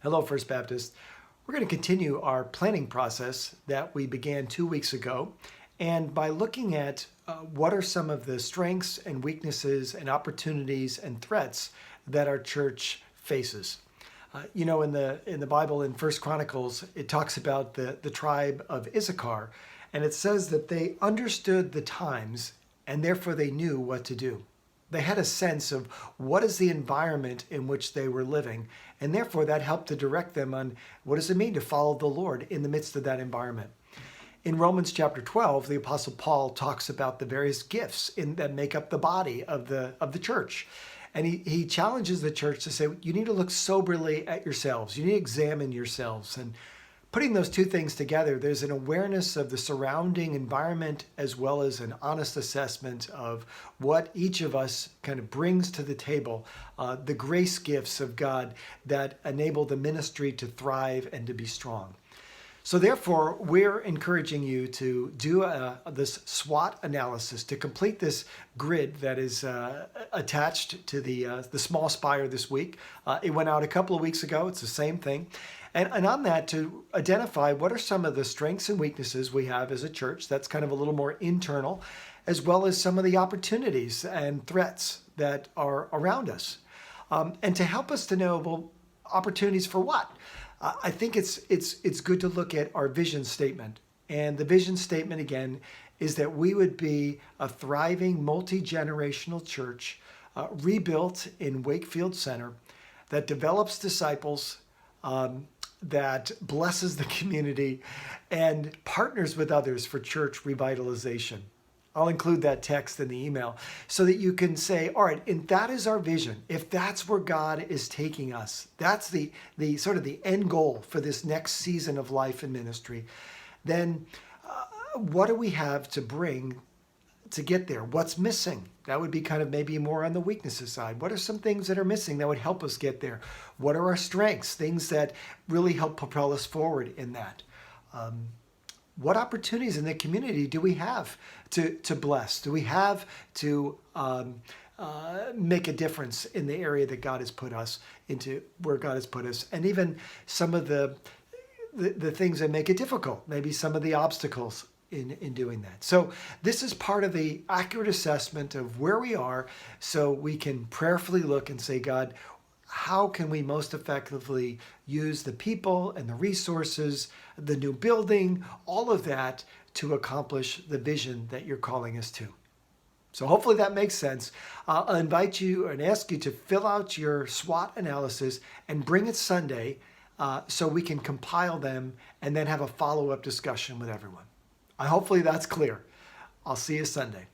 Hello, First Baptist. We're going to continue our planning process that we began 2 weeks ago. And by looking at what are some of the strengths and weaknesses and opportunities and threats that our church faces. In the Bible, in First Chronicles, it talks about the tribe of Issachar, and it says that they understood the times and therefore they knew what to do. They had a sense of what is the environment in which they were living, and therefore that helped to direct them on what does it mean to follow the Lord in the midst of that environment. In Romans chapter 12, the Apostle Paul talks about the various gifts that make up the body of the church. And he challenges the church to say, you need to look soberly at yourselves. You need to examine yourselves. And putting those two things together, there's an awareness of the surrounding environment as well as an honest assessment of what each of us kind of brings to the table, the grace gifts of God that enable the ministry to thrive and to be strong. So therefore, we're encouraging you to do this SWOT analysis, to complete this grid that is attached to the small spire this week. It went out a couple of weeks ago. It's the same thing. And on that, to identify what are some of the strengths and weaknesses we have as a church. That's kind of a little more internal, as well as some of the opportunities and threats that are around us. And to help us to know, well, opportunities for what? I think it's good to look at our vision statement. And the vision statement, again, is that we would be a thriving, multi-generational church rebuilt in Wakefield Center that develops disciples, that blesses the community, and partners with others for church revitalization. I'll include that text in the email so that you can say, all right, and that is our vision. If that's where God is taking us, that's the sort of the end goal for this next season of life and ministry, then what do we have to bring to get there? What's missing? That would be kind of maybe more on the weaknesses side. What are some things that are missing that would help us get there? What are our strengths? Things that really help propel us forward in that. What opportunities in the community do we have to bless? Do we have to make a difference in the area that God has put us into, where God has put us? And even some of the things that make it difficult, maybe some of the obstacles in doing that. So this is part of the accurate assessment of where we are so we can prayerfully look and say, God, how can we most effectively use the people and the resources, the new building, all of that to accomplish the vision that you're calling us to? So hopefully that makes sense. I'll invite you and ask you to fill out your SWOT analysis and bring it Sunday so we can compile them and then have a follow-up discussion with everyone. Hopefully that's clear. I'll see you Sunday.